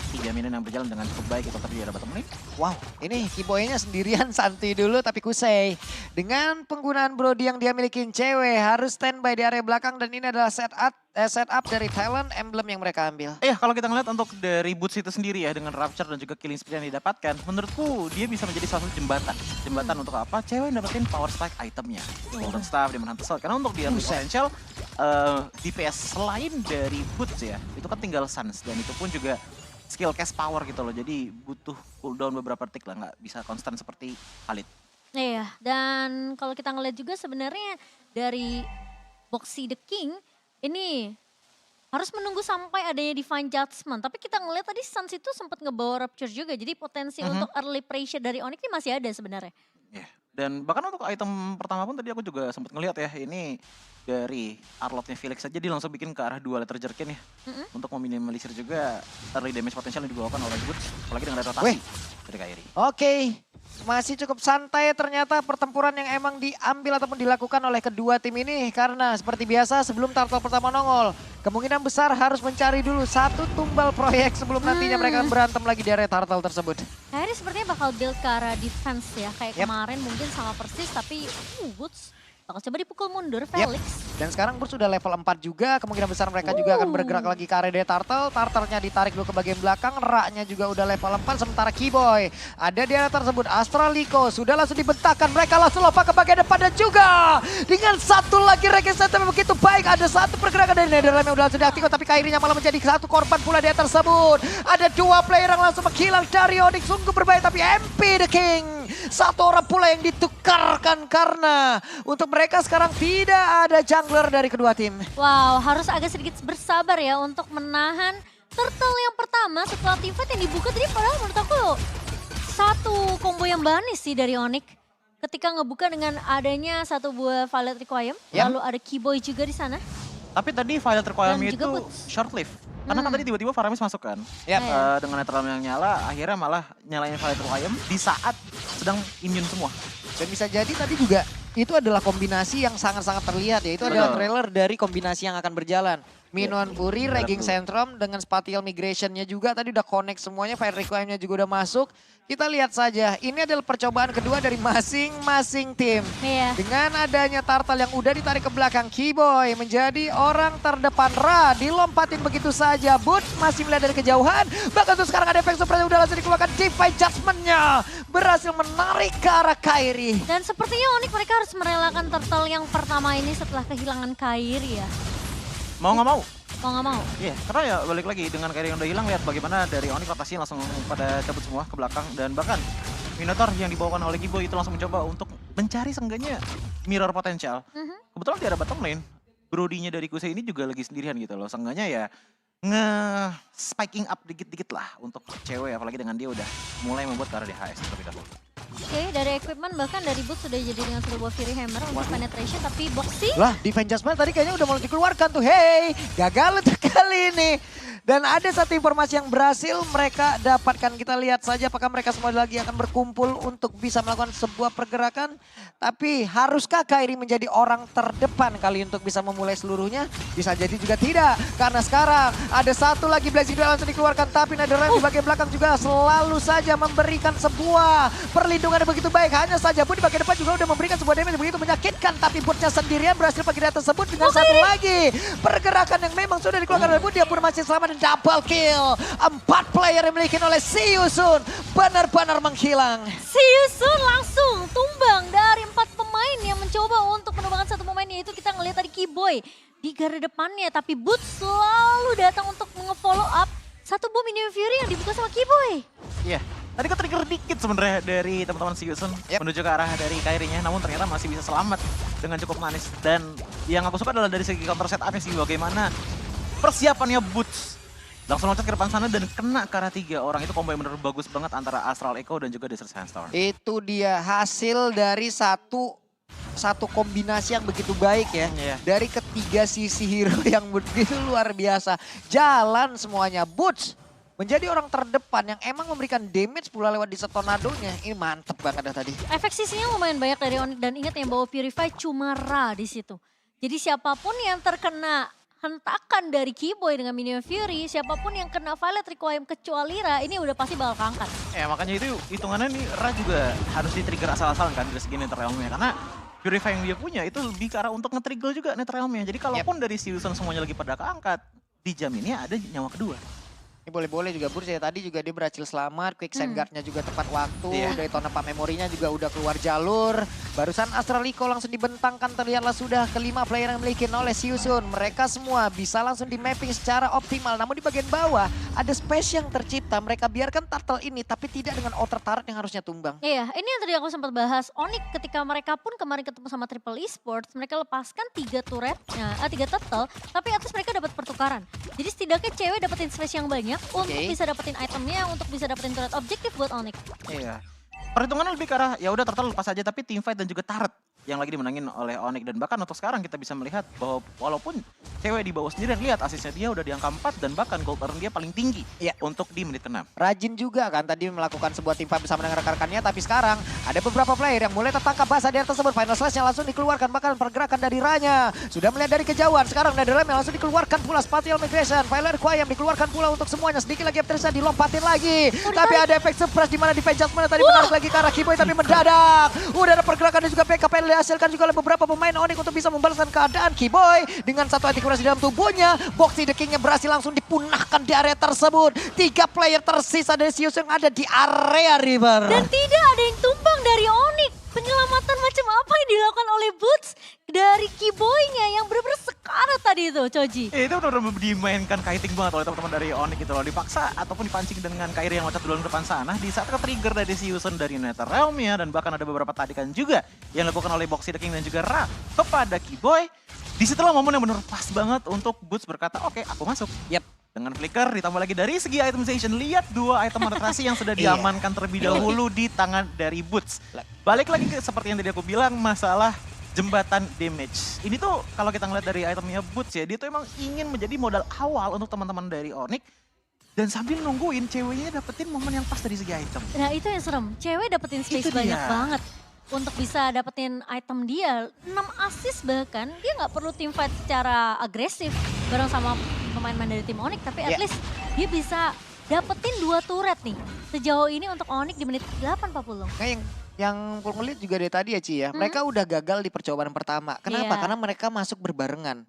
3 minion yang berjalan dengan cukup baik itu tadi ada bottom lane. Wow, ini Kiboy-nya sendirian santai dulu tapi Kusei. Dengan penggunaan Brody yang dia milikin cewek harus standby di area belakang dan ini adalah setup dari talent emblem yang mereka ambil. Kalau kita ngeliat untuk dari Boots itu sendiri ya dengan Rapture dan juga Killing Spree yang didapatkan, menurutku dia bisa menjadi salah satu jembatan. Jembatan untuk apa? Cewek dapetin power spike itemnya. Golden Staff, Demon Hunter Sword. Karena untuk dia potential DPS selain dari Boots ya, itu kan tinggal Suns dan itu pun juga skill cast power gitu loh. Jadi butuh cooldown beberapa detik lah, nggak bisa konstan seperti Khalid. Iya, dan kalau kita ngeliat juga sebenarnya dari Boxy the King ini harus menunggu sampai adanya Divine Judgment. Tapi kita ngeliat tadi Suns itu sempat ngebawa Rapture juga. Jadi potensi untuk early pressure dari Onyx ini masih ada sebenarnya. Yeah. Dan bahkan untuk item pertama pun tadi aku juga sempat ngeliat ya. Ini dari Arlotnya Felix saja dia langsung bikin ke arah 2 letter jerkin ya. Untuk meminimalisir juga early damage potensial yang dibawakan oleh Boots. Apalagi dengan rotasi dari Kairi. Oke, masih cukup santai ternyata pertempuran yang emang diambil ataupun dilakukan oleh kedua tim ini. Karena seperti biasa sebelum turtle pertama nongol, kemungkinan besar harus mencari dulu satu tumbal proyek sebelum nantinya mereka berantem lagi di area turtle tersebut. Kairi sepertinya bakal build ke arah defense ya. Kayak kemarin mungkin sama persis tapi Boots bakal coba dipukul mundur Felix. Dan sekarang Boots sudah level 4 juga, kemungkinan besar mereka juga akan bergerak lagi ke area dari turtle. Turtle-nya ditarik dulu ke bagian belakang, Ra-nya juga udah level 4. Sementara Kiboy ada di area tersebut. Astraliko sudah langsung dibentangkan, mereka langsung lompat ke bagian depan dan juga dengan satu lagi regenerasi yang begitu baik. Ada satu pergerakan dari Netherlands yang udah langsung diaktifkan, tapi Kairinya malah menjadi satu korban pula di area tersebut. Ada 2 player yang langsung menghilang dari Onyx, sungguh berbahaya, tapi MP The King satu orang pula yang ditukarkan karena untuk mereka sekarang tidak ada jungler dari kedua tim. Wow, harus agak sedikit bersabar ya untuk menahan turtle yang pertama setelah teamfight yang dibuka tadi. Padahal menurut aku satu combo yang manis sih dari Onyx. Ketika ngebuka dengan adanya satu buah Violet Requiem, lalu ada Kiboy juga di sana. Tapi tadi Violet Requiem Dan itu juga Boots. short live. Karena kan tadi tiba-tiba Faramis masuk kan. Dengan netral yang nyala, akhirnya malah nyalain Violet Requiem di saat sedang immune semua. Dan bisa jadi tadi juga itu adalah kombinasi yang sangat-sangat terlihat ya. Itu adalah trailer dari kombinasi yang akan berjalan. Minuan Fury, Raging Centrum dengan Spatial Migration-nya juga tadi udah connect semuanya. Fire Requiem-nya juga udah masuk. Kita lihat saja, ini adalah percobaan kedua dari masing-masing tim. Dengan adanya turtle yang udah ditarik ke belakang, Kiboy menjadi orang terdepan. Ra dilompatin begitu saja. Boots masih melihat dari kejauhan. Bahkan tuh sekarang ada efek surprise yang udah langsung dikeluarkan. Divine Judgment-nya berhasil menarik ke arah Kairi. Dan sepertinya Onyx mereka harus merelakan turtle yang pertama ini setelah kehilangan Kairi ya. Mau nggak mau? Mau nggak mau? Iya, karena ya balik lagi dengan Kairi yang udah hilang, lihat bagaimana dari Onyx rotasi langsung pada cabut semua ke belakang. Dan bahkan Minotaur yang dibawakan oleh Kiboy itu langsung mencoba untuk mencari seenggaknya mirror potensial. Kebetulan di arah bottom lane, Brodinya dari Kuse ini juga lagi sendirian gitu loh. Seenggaknya ya nge-spiking up dikit-dikit lah untuk cewek, apalagi dengan dia udah mulai membuat karir di HS terlebih dahulu. Oke, dari equipment bahkan dari boot sudah jadi dengan sudah bawa Fury Hammer untuk penetration, tapi boxing Lah, Defense Judgment tadi kayaknya udah mau dikeluarkan tuh. Hey, gagal untuk kali ini. Dan ada satu informasi yang berhasil mereka dapatkan. Kita lihat saja apakah mereka semua lagi akan berkumpul untuk bisa melakukan sebuah pergerakan. Tapi haruskah Kairi menjadi orang terdepan kali untuk bisa memulai seluruhnya? Bisa jadi juga tidak. Karena sekarang ada satu lagi Blazing Duel langsung dikeluarkan. Tapi Netherrealm di bagian belakang juga selalu saja memberikan sebuah perlindungan yang begitu baik. Hanya saja pun di bagian depan juga udah memberikan sebuah damage yang begitu menyakitkan. Tapi Bootnya sendirian berhasil pergi dari tersebut dengan satu lagi pergerakan yang memang sudah dikeluarkan oleh Boot. Dia pun masih selamat. Double kill. 4 player yang dimiliki oleh Siusun benar-benar menghilang. Siusun langsung tumbang dari 4 pemain yang mencoba untuk menumbangkan satu pemain, yaitu kita ngelihat tadi Kiboy di garda depannya. Tapi Boot selalu datang untuk nge-follow up satu bom Minion Fury yang dibuka sama Kiboy. Iya, tadi ke-trigger dikit sebenarnya dari teman-teman Siusun menuju ke arah dari Kairinya, namun ternyata masih bisa selamat dengan cukup manis. Dan yang aku suka adalah dari segi counter setupnya sih, bagaimana persiapannya Boots. Langsung loncat ke depan sana dan kena ke arah 3 orang. Itu combo yang bener bagus banget antara Astral Echo dan juga Desert Sandstorm. Itu dia hasil dari satu kombinasi yang begitu baik ya. Dari ketiga sisi hero yang begitu luar biasa. Jalan semuanya. Boots menjadi orang terdepan yang emang memberikan damage pula lewat di tornadonya. Ini mantep banget dah tadi. Efek sisinya lumayan banyak dari Onyx, dan ingat yang bawa Purify cuma Ra di situ. Jadi siapapun yang terkena hentakan dari Kiboy dengan Minion Fury, siapapun yang kena Violet Requiem kecuali Ra, ini udah pasti bakal keangkat. Ya makanya itu hitungannya nih Ra juga harus di-trigger asal-asalan kan dari segi Netherrealm-nya. Karena Purify yang dia punya itu lebih ke arah untuk nge-trigger juga Netherrealm-nya. Jadi kalaupun dari Siusun semuanya lagi pada keangkat, dijaminnya ada nyawa kedua. Ini boleh-boleh juga Burs ya, tadi juga dia berhasil selamat, quicksand guard-nya juga tepat waktu, dari Tonapa memorinya juga udah keluar jalur. Barusan Astraliko langsung dibentangkan, terlihatlah sudah kelima player yang dimiliki oleh Siusun. Mereka semua bisa langsung di mapping secara optimal, namun di bagian bawah ada space yang tercipta. Mereka biarkan turtle ini, tapi tidak dengan outer turret yang harusnya tumbang. Iya, ini yang tadi aku sempat bahas. Onyx ketika mereka pun kemarin ketemu sama Triple Esports, mereka lepaskan 3 turretnya, 3 turtle, tapi atas mereka dapat pertukaran. Jadi setidaknya cewek dapetin space yang banyak untuk bisa dapetin itemnya, untuk bisa dapetin turret objektif buat Onyx. Iya. Perhitungannya lebih ke arah ya udah turtle lepas aja, tapi teamfight dan juga turret yang lagi dimenangin oleh Onyx. Dan bahkan untuk sekarang kita bisa melihat bahwa walaupun cewek di bawah sendirian, lihat asisnya dia udah di angka 4 dan bahkan gold earn dia paling tinggi untuk di menit ke-6. Rajin juga kan tadi melakukan sebuah teamfight bersama dengan rekan-rekannya, tapi sekarang ada beberapa player yang mulai tertangkap bahasa di tersebut. Final slash-nya langsung dikeluarkan, bahkan pergerakan dari Ranya sudah melihat dari kejauhan. Sekarang Netherrealm yang langsung dikeluarkan pula, Spatial Migration, Violet Requiem dikeluarkan pula untuk semuanya. Sedikit lagi Aptrisa dilompatin lagi, tapi ada efek surprise di mana Defense Judgment tadi menarik lagi ke arah Kiboy, tapi mendadak udah ada pergerakan dan juga PKP yang dihasilkan juga oleh beberapa pemain Onyx untuk bisa membalaskan keadaan Kiboy dengan satu antikurasi dalam tubuhnya. Boxy the King-nya berhasil langsung dipunahkan di area tersebut. 3 player tersisa dari Sius yang ada di area River. Dan tidak ada yang tumbang dari Onyx. Penyelamatan macam apa yang dilakukan oleh Boots dari Kiboy-nya yang benar-benar sekarat tadi itu, Choji. Itu benar-benar dimainkan kiting banget oleh teman-teman dari Onyx gitu loh. Dipaksa ataupun dipancing dengan Kairi yang loncat duluan ke depan sana. Di saat ke-trigger dari Siusun dari Netherrealm-nya, dan bahkan ada beberapa tadikan juga yang dilakukan oleh Boxy the King dan juga Ra kepada Kiboy. Disitulah momen yang benar pas banget untuk Boots berkata, oke, aku masuk. Dengan flicker ditambah lagi dari segi itemization, lihat 2 item monetisasi yang sudah diamankan terlebih dahulu di tangan dari Boots. Balik lagi ke seperti yang tadi aku bilang, masalah jembatan damage. Ini tuh kalau kita ngeliat dari itemnya Boots ya, dia tuh emang ingin menjadi modal awal untuk teman-teman dari Onyx. Dan sambil nungguin ceweknya dapetin momen yang pas dari segi item. Nah itu yang serem, cewek dapetin space banyak banget. Untuk bisa dapetin item dia, 6 assist bahkan, dia nggak perlu teamfight secara agresif bareng sama pemain-pemain dari tim Onyx, tapi at least dia bisa dapetin 2 turret nih sejauh ini untuk Onyx di menit 8.40. Nah yang ngeliat juga dari tadi ya Ci ya, mereka udah gagal di percobaan pertama. Kenapa? Karena mereka masuk berbarengan.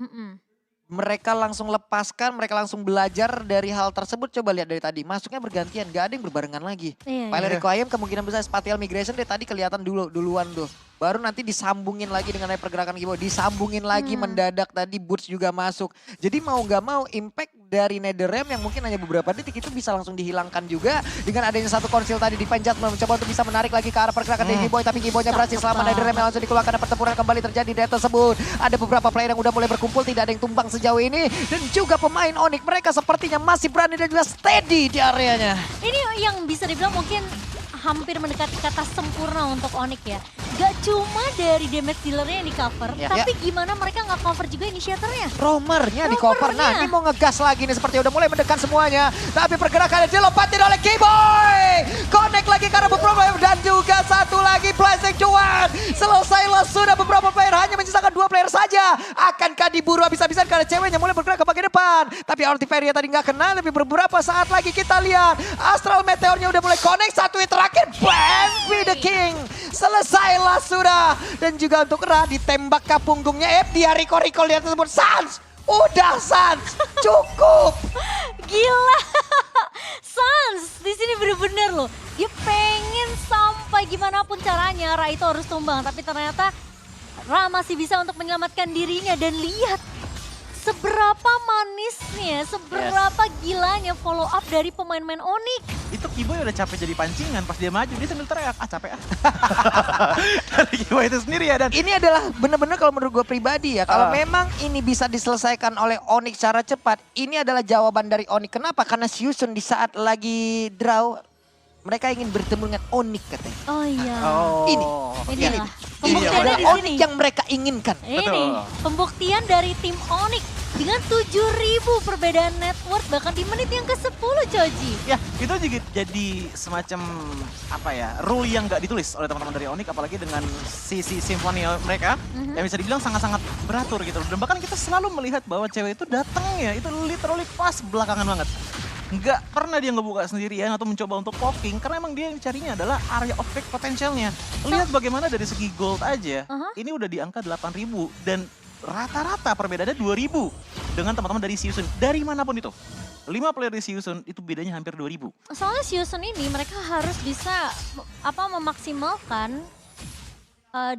Mereka langsung lepaskan, mereka langsung belajar dari hal tersebut. Coba lihat dari tadi, masuknya bergantian, gak ada yang berbarengan lagi. Violet Requiem kemungkinan besar Spatial Migration dari tadi kelihatan duluan tuh. Baru nanti disambungin lagi dengan pergerakan Kiboy. Disambungin lagi mendadak tadi Boots juga masuk. Jadi mau nggak mau impact dari Netherrealm yang mungkin hanya beberapa detik itu bisa langsung dihilangkan juga. Dengan adanya satu konsil tadi Divine Judgment mencoba untuk bisa menarik lagi ke arah pergerakan dari Kiboy. Tapi Kiboynya berhasil selama Netherrealm yang langsung dikeluarkan dan pertempuran kembali terjadi di tersebut. Ada beberapa player yang udah mulai berkumpul, tidak ada yang tumbang sejauh ini. Dan juga pemain Onyx mereka sepertinya masih berani dan juga steady di areanya. Ini yang bisa dibilang mungkin hampir mendekati kata sempurna untuk Onyx ya. Gak cuma dari damage dealernya yang di cover, tapi gimana mereka nggak cover juga initiatornya. Roamernya di cover. Nah ini mau ngegas lagi nih, seperti udah mulai mendekat semuanya. Tapi pergerakannya dilompatin oleh Kiboy. Connect lagi karena beberapa player dan juga satu lagi plastic cuan. Selesailah sudah beberapa player, hanya menyisakan 2 player saja. Akankah diburu habis-habisan karena ceweknya mulai bergerak ke bagian depan. Tapi Ortiferia tadi nggak kena, lebih beberapa saat lagi kita lihat. Astral Meteornya udah mulai connect, satu hit terakhir. Bang, be the king. Selesailah sudah. Dan juga untuk Ra ditembak ke punggungnya. Dia recall lihat tersebut. Sans, udah Sans, cukup. Gila. Sans di sini bener-bener loh. Dia pengen sampai gimana pun caranya Ra itu harus tumbang. Tapi ternyata Ra masih bisa untuk menyelamatkan dirinya. Dan lihat seberapa manisnya, seberapa gilanya follow up dari pemain-pemain Onyx. Itu Kiboy udah capek jadi pancingan, pas dia maju dia sambil teriak, capek ah. Dari Kiboy itu sendiri ya. Dan ini adalah benar-benar kalau menurut gue pribadi ya, kalau memang ini bisa diselesaikan oleh Onyx secara cepat, ini adalah jawaban dari Onyx. Kenapa? Karena Siusun di saat lagi draw, mereka ingin bertemu dengan Onyx katanya. Oh iya. Ini Pembuktiannya di Onyx sini. yang mereka inginkan. Ini pembuktian dari tim Onyx dengan 7.000 perbedaan net worth bahkan di menit yang ke-10 Joji. ya itu juga jadi semacam apa ya, rule yang nggak ditulis oleh teman-teman dari Onyx, apalagi dengan sisi simfoni mereka yang bisa dibilang sangat-sangat beratur gitu. Dan bahkan kita selalu melihat bahwa cewek itu datangnya itu literally pas belakangan banget. Nggak pernah dia ngebuka sendirian atau mencoba untuk poking, karena emang dia yang carinya adalah area of pick potensialnya. Lihat bagaimana dari segi gold aja, ini udah di angka 8.000 dan rata-rata perbedaannya 2.000 dengan teman-teman dari Siusun. Dari manapun itu. 5 player di Siusun itu bedanya hampir 2.000. Soalnya Siusun ini mereka harus bisa memaksimalkan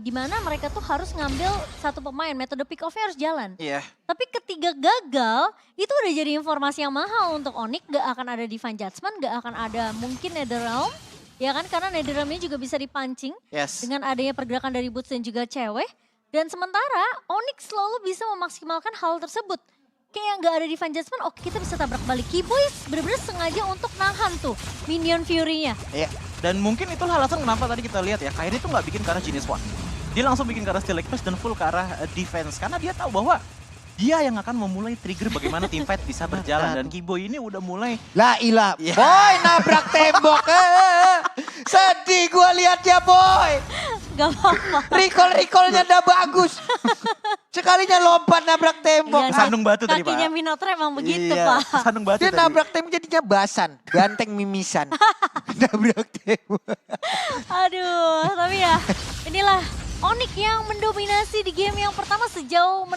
di mana mereka tuh harus ngambil satu pemain, metode pick off-nya harus jalan. Iya. Tapi ketika gagal, itu udah jadi informasi yang mahal untuk Onyx. Gak akan ada Divine Judgment, gak akan ada mungkin Netherrealm. Ya kan, karena Netherrealm-nya juga bisa dipancing dengan adanya pergerakan dari Boots dan juga cewek. Dan sementara Onyx selalu bisa memaksimalkan hal tersebut. Kayak gak ada Divine Judgment, oke kita bisa tabrak balik. Kiboy bener-bener sengaja untuk nahan tuh minion Fury-nya. Iya. Dan mungkin itulah alasan kenapa tadi kita lihat ya, Kairi tuh nggak bikin ke arah Genius One. Dia langsung bikin ke arah Steel Express dan full ke arah defense. Karena dia tahu bahwa dia yang akan memulai trigger bagaimana team fight bisa berjalan. Dan Kiboy ini udah mulai... La ilah, Boy nabrak tembok. Sedih gue lihat ya Boy. Gak apa-apa. Recall-recallnya udah bagus. Sekalinya lompat nabrak tembok. Sandung batu tadi Pak. Kakinya Minotaur emang begitu Iya, Pak. sandung batu Dia tadi. nabrak tembok jadinya basan. Ganteng mimisan. Nabrak tembok. Aduh, tapi ya inilah Onyx yang mendominasi di game yang pertama sejauh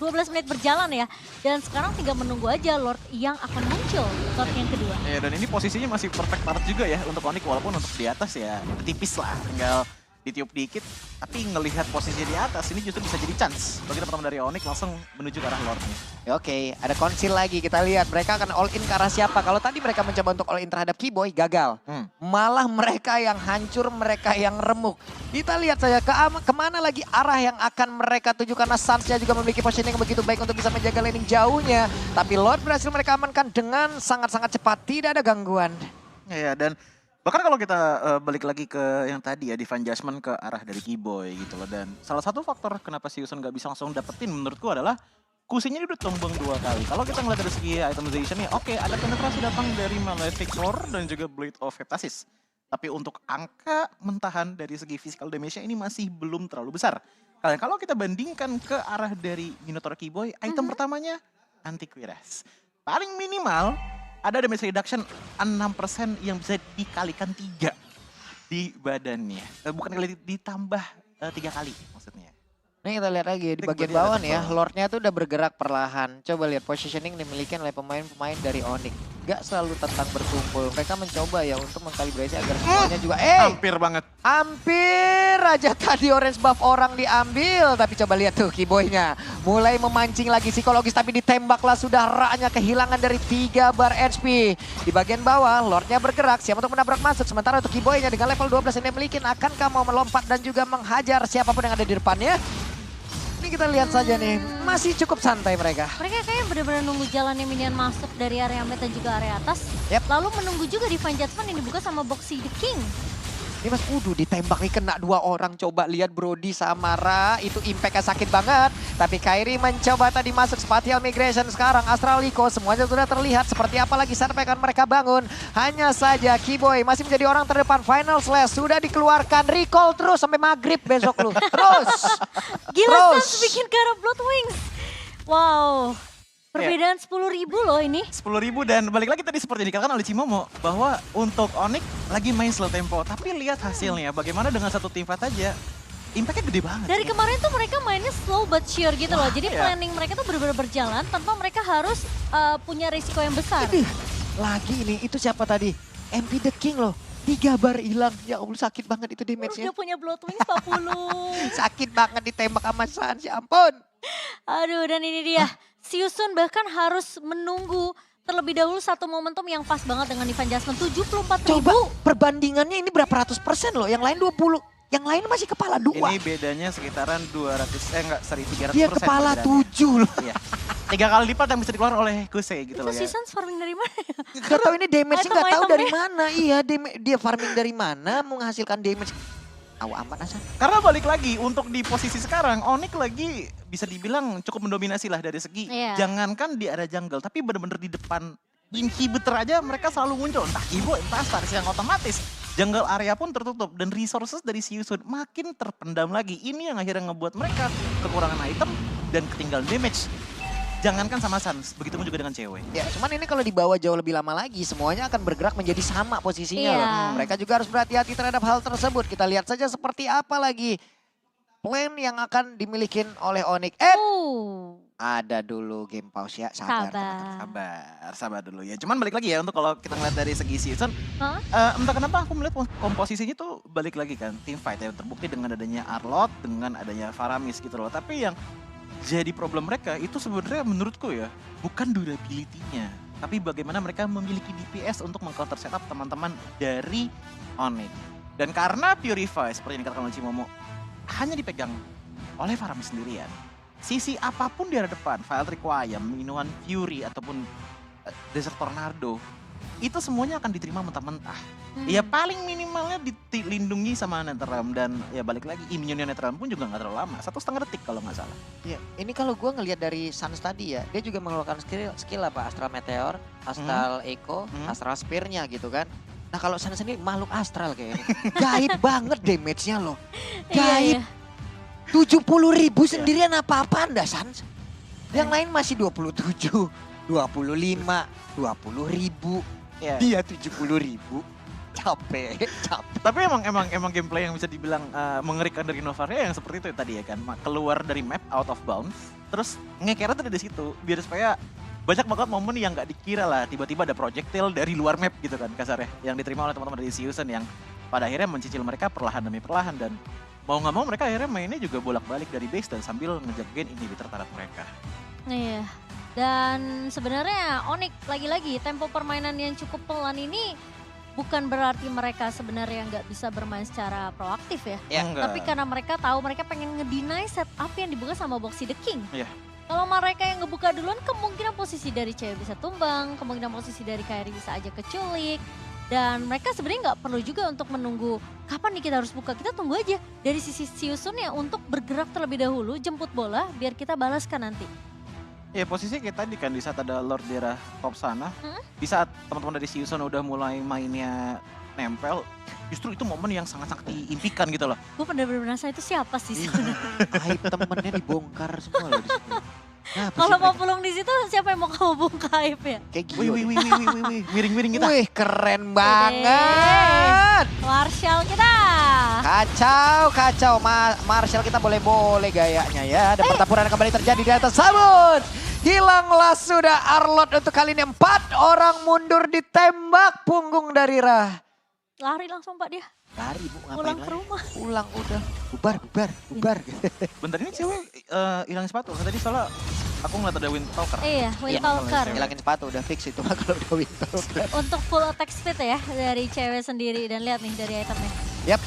12 menit berjalan ya. Dan sekarang tinggal menunggu aja Lord yang akan muncul, Lord yang kedua. Ya, dan ini posisinya masih perfect banget juga ya untuk Onyx, walaupun untuk di atas ya tipis lah, tinggal ditiup dikit. Tapi ngelihat posisi di atas ini justru bisa jadi chance bagi teman-teman dari Onyx langsung menuju ke arah Lordnya. Oke, ada konsil lagi. Kita lihat mereka akan all in ke arah siapa. Kalau tadi mereka mencoba untuk all in terhadap Kiboy, gagal. Malah mereka yang hancur, mereka yang remuk. Kita lihat saja kemana lagi arah yang akan mereka tuju. Karena Suns-nya juga memiliki positioning yang begitu baik untuk bisa menjaga laning jauhnya. Tapi Lord berhasil mereka amankan dengan sangat-sangat cepat. Tidak ada gangguan. Ya, dan bahkan kalau kita balik lagi ke yang tadi ya, Divine Judgment ke arah dari Kiboy gitu loh. Dan salah satu faktor kenapa Siusun gak bisa langsung dapetin menurutku adalah kusinya dia udah tumbang 2 kali. Kalau kita ngeliat dari segi itemization nih, oke, ada penetrasi datang dari Malefic Sword dan juga Blade of Heptasis. Tapi untuk angka mentahan dari segi physical damage-nya ini masih belum terlalu besar. Kalau kita bandingkan ke arah dari Minotaur Kiboy, item pertamanya Anti-Cuirass. Paling minimal ada damage reduction 6% yang bisa dikalikan 3 di badannya. Bukan kali ditambah 3 kali maksudnya. Ini kita lihat lagi di bagian bawah nih ya, Lordnya tuh udah bergerak perlahan. Coba lihat positioning dimiliki oleh pemain-pemain dari Onyx. gak selalu tentang berkumpul. Mereka mencoba ya untuk mengkalibrasi agar semuanya juga Hampir banget. hampir aja tadi orange buff orang diambil. Tapi coba lihat tuh Kiboynya. Mulai memancing lagi psikologis tapi ditembaklah sudah raknya kehilangan dari 3 bar HP. Di bagian bawah Lordnya bergerak siap untuk menabrak masuk. Sementara untuk Kiboynya dengan level 12 yang dia miliki akankah mau melompat dan juga menghajar siapapun yang ada di depannya. Ini kita lihat saja nih, masih cukup santai mereka. Mereka kayaknya benar-benar nunggu jalannya minion masuk dari area mid dan juga area atas. Yap. Lalu menunggu juga Divine Judgment yang dibuka sama Boxy the King. Ini Mas Kudu ditembak nih kena 2 orang. Coba lihat Brody sama Ra, itu impactnya sakit banget. Tapi Kairi mencoba tadi masuk Spatial Migration sekarang. Astraliko semuanya sudah terlihat seperti apa lagi sampai akan mereka bangun. Hanya saja Kiboy masih menjadi orang terdepan. Final Slash sudah dikeluarkan. Recall terus sampai maghrib besok lu. Terus. Gila Terus. Sans bikin ke arah Blood Wings. Wow. Perbedaan 10.000 loh ini. 10.000 dan balik lagi tadi seperti dikatakan oleh Cimomo bahwa untuk Onyx lagi main slow tempo. Tapi lihat hasilnya bagaimana dengan satu team fight aja. Impactnya gede banget. Dari ya. kemarin tuh mereka mainnya slow but sure gitu loh. Jadi iya. planning mereka tuh benar-benar berjalan tanpa mereka harus punya risiko yang besar. Lagi ini, itu siapa tadi? MP The King loh. 3 bar hilang. Ya Allah sakit banget itu damage-nya. Udah punya Blood Wings 40. Sakit banget ditembak sama Sans, ya ampun. Aduh, dan ini dia. Siusun bahkan harus menunggu terlebih dahulu satu momentum yang pas banget dengan Divine Judgment. 74.000. Coba perbandingannya ini berapa ratus persen loh. Yang lain 20. Yang lain masih kepala 2. Ini bedanya sekitaran 300 Dia kepala 7 loh. Iya. 3 kali lipat yang bisa dikeluarkan oleh Kuse gitu Itu loh ya. Season farming dari mana ya? Gak tahu ini damage-nya gak tahu dari Item-itemnya. mana. Iya, dia farming dari mana menghasilkan damage. Awas amat Hasan. Karena balik lagi untuk di posisi sekarang Onyx lagi bisa dibilang cukup mendominasi lah dari segi Iya. jangankan di area jungle tapi bener-bener di depan inhibitor aja mereka selalu muncul entah Kibo entah Stars yang otomatis jungle area pun tertutup dan resources dari Siusun makin terpendam lagi. Ini yang akhirnya ngebuat mereka kekurangan item dan ketinggalan damage. Jangankan sama Sans, begitu pun juga dengan cewek. Ya, cuman ini kalau dibawa jauh lebih lama lagi, semuanya akan bergerak menjadi sama posisinya Iya. loh. Mereka juga harus berhati-hati terhadap hal tersebut. Kita lihat saja seperti apa lagi plan yang akan dimiliki oleh Onyx. Ada dulu game pause ya, sabar. Sabar dulu ya. Cuman balik lagi ya untuk kalau kita ngeliat dari segi season, entah kenapa aku melihat komposisinya tuh balik lagi kan. Team fight ya terbukti dengan adanya Arlot, dengan adanya Faramis gitu loh. Tapi yang jadi problem mereka itu sebenarnya menurutku ya bukan durability-nya, tapi bagaimana mereka memiliki DPS untuk meng-counter setup teman-teman dari Onyx. Dan karena Purify seperti yang dikatakan oleh Cimomo hanya dipegang oleh Faramis sendirian. Sisi apapun di depan, File Requiem, Minuan Fury ataupun Desert Tornado, itu semuanya akan diterima mentah-mentah. Ya paling minimalnya dilindungi sama Netherrealm dan ya balik lagi imunnya Netherrealm pun juga nggak terlalu lama, 1,5 detik kalau nggak salah. Ya, ini kalau gue ngelihat dari Sans tadi ya, dia juga mengeluarkan skill apa Astral Meteor, Astral Echo, Astral Spear-nya gitu kan. Nah kalau Sans ini makhluk astral kayaknya. Gaib banget damage-nya loh. Gaib. 70.000 sendirian apa-apaan dah Sans. Yang lain masih 27, 25, 20.000. Ya. Dia 70.000. Capek. Tapi emang gameplay yang bisa dibilang mengerikan dari Novaria yang seperti itu tadi ya kan. Keluar dari map out of bounds, terus ngekernya tuh di situ biar supaya banyak banget momen yang nggak dikira lah tiba-tiba ada projectile dari luar map gitu kan kasarnya yang diterima oleh teman-teman dari Siusun yang pada akhirnya mencicil mereka perlahan demi perlahan dan mau nggak mau mereka akhirnya mainnya juga bolak-balik dari base dan sambil ngejagain inhibitor taraf mereka. Iya. Dan sebenarnya Onyx lagi-lagi tempo permainan yang cukup pelan ini bukan berarti mereka sebenarnya nggak bisa bermain secara proaktif ya. Enggak. Tapi karena mereka tahu mereka pengen ngedeny setup yang dibuka sama Boxy the King. Iya. Kalau mereka yang ngebuka duluan kemungkinan posisi dari cewek bisa tumbang, kemungkinan posisi dari Kairi bisa aja keculik. Dan mereka sebenarnya nggak perlu juga untuk menunggu kapan nih kita harus buka. Kita tunggu aja dari sisi Siusun ya untuk bergerak terlebih dahulu, jemput bola biar kita balaskan nanti. Ya posisi kita tadi kan di saat ada Lord daerah top sana, di saat teman-teman dari Siusun udah mulai mainnya nempel, justru itu momen yang sangat-sangat diimpikan gitu loh. Gue bener-bener penasaran itu siapa sih sebenarnya. Aib temennya dibongkar semua loh di sini. Nah, Kalau mau pulang di situ siapa yang mau kamu bongkar aib ya? kayak Wih, miring-miring kita. Wih, keren banget. Marshall kita. Kacau. Marshall kita boleh-boleh gayanya ya. Dan pertempuran kembali terjadi di atas sabun. Hilanglah sudah Arlot untuk kali ini 4 orang mundur ditembak punggung dari Ra. Lari langsung Pak dia. Lari Bu, ngapain Pulang lari? ke rumah. Pulang udah. Bubar. Bentar ini cewek hilang sepatu. Tadi soalnya aku ngeliat ada Windtalker. Iya, Windtalker. Hilangin sepatu udah fix itu kalau udah Windtalker. Untuk full attack speed ya dari cewek sendiri. Dan lihat nih dari itemnya. Yap.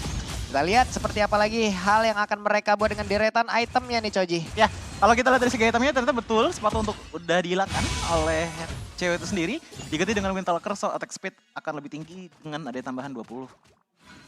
Kita lihat seperti apa lagi hal yang akan mereka buat dengan deretan itemnya nih Coji. Ya, kalau kita lihat dari segi itemnya ternyata betul sepatu untuk udah dihilangkan oleh cewek itu sendiri. Diganti dengan Windtalker, so attack speed akan lebih tinggi dengan ada tambahan 20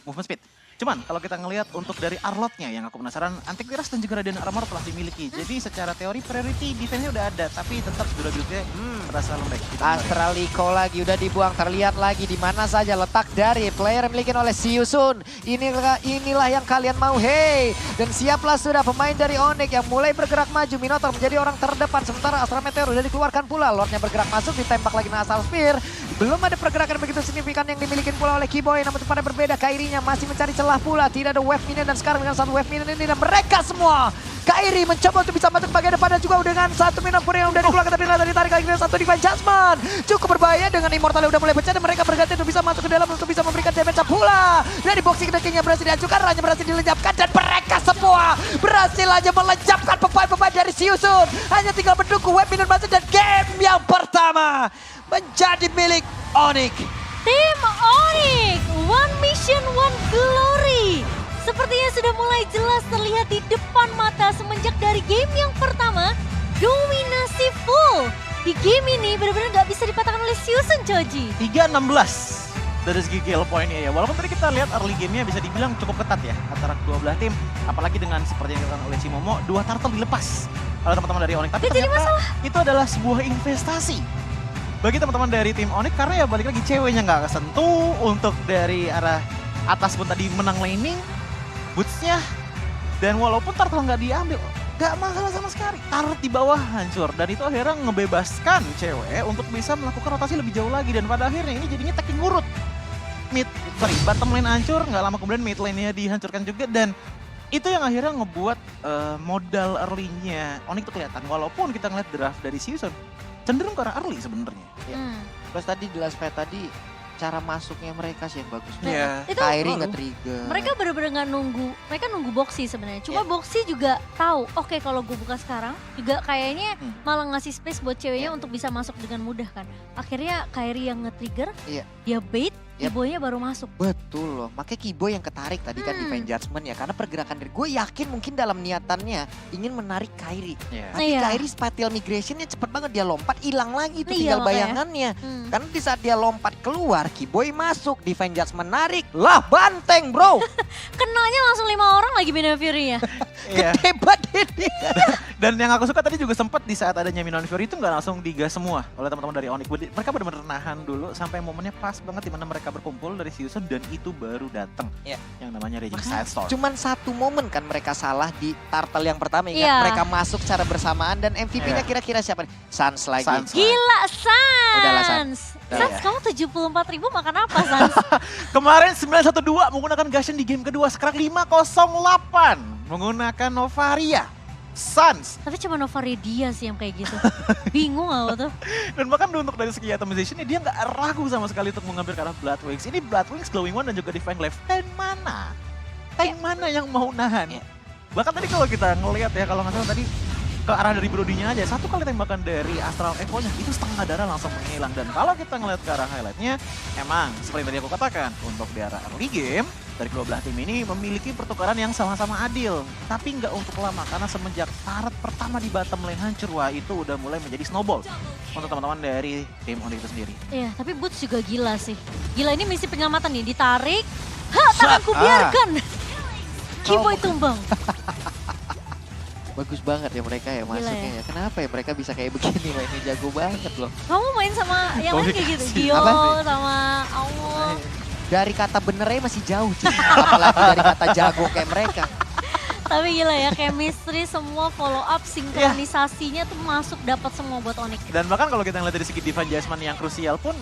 movement speed. Cuman kalau kita ngelihat untuk dari Arlotnya yang aku penasaran, Antivirus dan juga Radiant Armor telah dimiliki. Jadi secara teori priority defense-nya udah ada, tapi tetap durability-nya terasa lembek. Astraliko lagi udah dibuang, terlihat lagi di mana saja letak dari player yang dimiliki oleh Siusun. Inilah yang kalian mau, hey. Dan siaplah sudah pemain dari Onyx yang mulai bergerak maju. Minotaur menjadi orang terdepan, sementara Astra Meteor udah dikeluarkan pula. Lordnya bergerak masuk, ditembak lagi dengan Asal Spear. Belum ada pergerakan begitu signifikan yang dimiliki pula oleh Kiboy, namun pada berbeda Kairi-nya masih mencari celah pula. Tidak ada wave minion dan sekarang dengan satu wave minion ini dan mereka semua Kairi mencoba untuk bisa masuk bagian depan dan juga dengan satu minion pun yang udah dikeluarkan tapi ternyata ditarik lagi dengan satu Divine Judgment. Cukup berbahaya dengan Immortal udah mulai pecah dan mereka berganti untuk bisa masuk ke dalam untuk bisa memberikan damage pula. Dari boxing deckingnya berhasil dihancurkan, Ranya berhasil dilenyapkan dan mereka semua berhasil aja melenyapkan pemain-pemain dari Siusun. Hanya tinggal menunggu wave minion masuk dan game yang pertama menjadi milik Onyx. Tim Onyx, one mission, one glory. Sepertinya sudah mulai jelas terlihat di depan mata semenjak dari game yang pertama. Dominasi full. Di game ini benar-benar nggak bisa dipatahkan oleh Siusun, Choji. 3-16 dari segi kill point-nya ya. Walaupun tadi kita lihat early game-nya bisa dibilang cukup ketat ya antara kedua belah tim. Apalagi dengan seperti yang dilakukan oleh Cimomo, 2 turtle dilepas oleh teman-teman dari Onyx. Tapi Gak jadi ternyata masalah. itu adalah sebuah investasi bagi teman-teman dari tim Onyx karena ya balik lagi ceweknya nggak kesentuh. Untuk dari arah atas pun tadi menang laning, boots-nya, dan walaupun turtle nggak diambil, nggak masalah sama sekali. Turret di bawah hancur dan itu akhirnya ngebebaskan cewek untuk bisa melakukan rotasi lebih jauh lagi dan pada akhirnya ini jadinya taking ngurut. Bottom lane hancur, nggak lama kemudian mid lane-nya dihancurkan juga dan itu yang akhirnya ngebuat modal early-nya Onyx itu kelihatan. Walaupun kita ngeliat draft dari Siusun cenderung ke arah early sebenarnya. Terus tadi di last fight tadi cara masuknya mereka sih yang bagus. Iya. Itu Kairi nge-trigger. mereka benar-benar nggak nunggu, mereka nunggu boxy sebenarnya. Cuma boxy juga tahu, oke kalau gue buka sekarang, juga kayaknya malah ngasih space buat ceweknya untuk bisa masuk dengan mudah kan. Akhirnya Kairi yang nge-trigger, dia bait, Kiboy-nya baru masuk. Betul loh, makanya Kiboy yang ketarik tadi kan Divine Judgment ya. Karena pergerakan dari gue yakin mungkin dalam niatannya ingin menarik Kairi. Tapi Kairi spatial migrationnya cepet banget, dia lompat hilang lagi tuh tinggal bayangannya. Karena di saat dia lompat keluar, Kiboy masuk, Divine Judgment menarik, lah banteng bro. Kenalnya langsung 5 orang lagi Minion Fury-nya. Gede banget ini. Dan yang aku suka tadi juga sempat di saat adanya Minion Fury itu nggak langsung digas semua oleh teman-teman dari Onyx. Mereka benar-benar nahan dulu sampai momennya pas banget di mana mereka berkumpul dari Siusun dan itu baru datang yang namanya Raging Sandstorm. Cuman satu momen kan mereka salah di turtle yang pertama, ingat mereka masuk secara bersamaan dan MVP-nya kira-kira siapa nih? Sans lagi. Gila Sans. Udahlah Sans. Sans kamu 74.000 makan apa Sans? Kemarin 912 menggunakan Gashen di game kedua, sekarang 508 menggunakan Novaria. Sans. Tapi cuma Novaria dia sih yang kayak gitu. Bingung aku tuh. Dan bahkan untuk dari segi itemization dia nggak ragu sama sekali untuk mengambil ke arah Bloodwings. Ini Bloodwings, Glowing One dan juga Divine Glaive. Tank mana? Tank mana yang mau nahan? Bahkan tadi kalau kita ngelihat ya, kalau nggak salah tadi ke arah dari Brodinya aja, satu kali tembakan dari Astral Echo-nya itu setengah darah langsung menghilang. Dan kalau kita ngelihat ke arah highlight-nya, emang seperti tadi aku katakan, untuk di arah early game, dari kedua belah tim ini memiliki pertukaran yang sama-sama adil. Tapi nggak untuk lama, karena semenjak turret pertama di bottom lane hancur, wah itu udah mulai menjadi snowball untuk teman-teman dari tim Onyx itu sendiri. Iya, tapi Boots juga gila sih. Gila, ini misi penyelamatan nih, ditarik. Tanganku biarkan. Kiboy tumbang. Bagus banget ya mereka ya masuknya ya. Kenapa ya mereka bisa kayak begini, wah ini jago banget loh. Kamu main sama yang lain kayak gitu? Gio sama Allah. Dari kata benernya masih jauh, apalagi dari kata jago kayak mereka. Tapi gila ya, chemistry semua follow up, sinkronisasinya tuh masuk dapat semua buat Onyx. Dan bahkan kalau kita ngeliat dari segi Divine Judgment yang krusial pun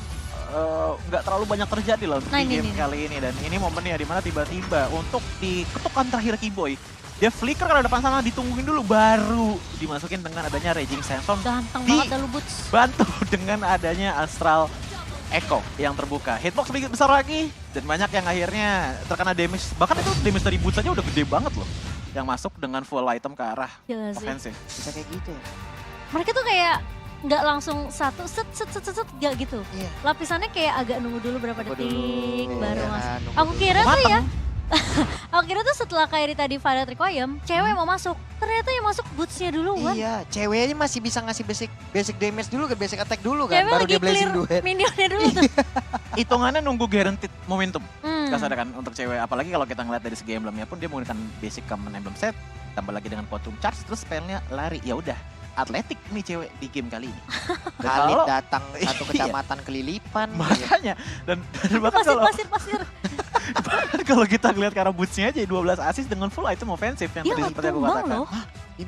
nggak terlalu banyak terjadi loh di game kali ini. Dan ini momennya dimana tiba-tiba untuk di ketukan terakhir Kiboy, Dia flicker kalau depan sana ditungguin dulu baru dimasukin dengan adanya Raging Sandstorm. Ganteng Di- banget dah lu Boots. Bantu dengan adanya Astral Echo yang terbuka. Hitbox lebih besar lagi dan banyak yang akhirnya terkena damage. Bahkan itu damage dari Boots aja udah gede banget loh. Yang masuk dengan full item ke arah Gila sih. offensive. Bisa kayak gitu ya. Mereka tuh kayak nggak langsung satu set gak gitu. Iya. Lapisannya kayak agak nunggu dulu berapa Nunggu detik dulu, baru ya, masuk. nunggu Aku dulu. kira tuh ya, Mateng. aku kira tuh setelah Kairi tadi Violet Requiem, cewek mau masuk. Ternyata yang masuk Boots-nya duluan. Iya, ceweknya masih bisa ngasih basic damage dulu kan, basic attack dulu kan, Cewek baru lagi dia blazing clear duet. minionnya dulu tuh. Hitungannya nunggu guaranteed momentum. Hmm. Kasar kan untuk cewek, apalagi kalau kita ngeliat dari segi emblemnya pun dia menggunakan basic common emblem set, tambah lagi dengan Quantum Charge, terus spellnya lari. Ya udah, atletik nih cewek di game kali ini. Dan Khalid kalau- datang satu Iya. kecamatan kelilipan. makanya dan bahkan Pasir. bahkan kalau kita ngeliat ke arah boots-nya aja 12 assist dengan full item offensive yang Dia tadi nggak seperti aku tumbang katakan. loh.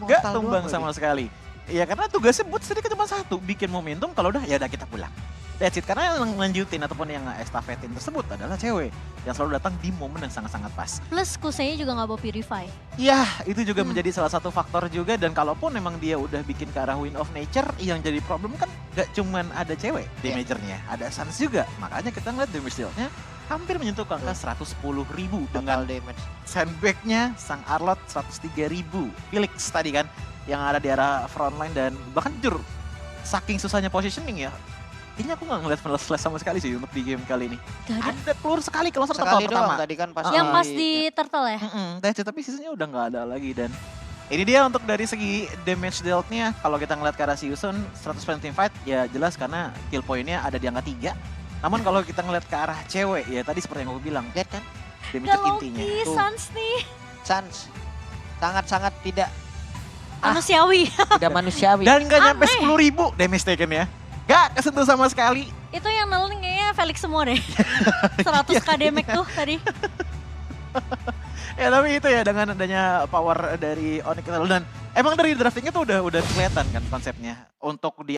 Gak tumbang sama sekali. Ya karena tugasnya Boots tadi cuma satu, bikin momentum, kalau udah ya udah kita pulang. That's it, karena yang lanjutin ataupun yang estafetin tersebut adalah cewek yang selalu datang di momen yang sangat-sangat pas. Plus kusenya juga nggak bawa Purify. Ya, itu juga Hmm. menjadi salah satu faktor juga, dan kalaupun memang dia udah bikin ke arah Wind of Nature, yang jadi problem kan gak cuman ada cewek damagernya, ada Sans juga. Makanya kita ngeliat damage deal-nya hampir menyentuh ke angka 110.000 dengan Total damage. sandbag-nya sang Arlot 103.000. Felix tadi kan yang ada di arah frontline, dan bahkan jujur saking susahnya positioning ya. Kayaknya aku gak ngeliat flash sama sekali sih untuk di game kali ini. Gak ada. Ada keluar sekali kalau Sekali doang pertama. tadi kan pas Yang pas di- di turtle ya? That's it, tapi sisanya udah nggak ada lagi, dan ini dia untuk dari segi damage dealt-nya. Kalau kita ngeliat ke arah Siusun 100% fight ya jelas karena kill point-nya ada di angka 3. Namun kalau kita ngeliat ke arah cewek ya tadi seperti yang aku bilang, Lihat kan, damage Gak intinya. Loki, Tuh. Sans nih. Sans sangat-sangat tidak Manusiawi. tidak manusiawi. Dan nggak nyampe Aneh. 10.000 damage taken ya. Gak kesentuh sama sekali. Itu yang neling kayaknya Felix semua deh. 100k damage tuh tadi. Ya tapi itu ya dengan adanya power dari Onyx dan emang dari draftingnya tuh udah kelihatan kan konsepnya untuk di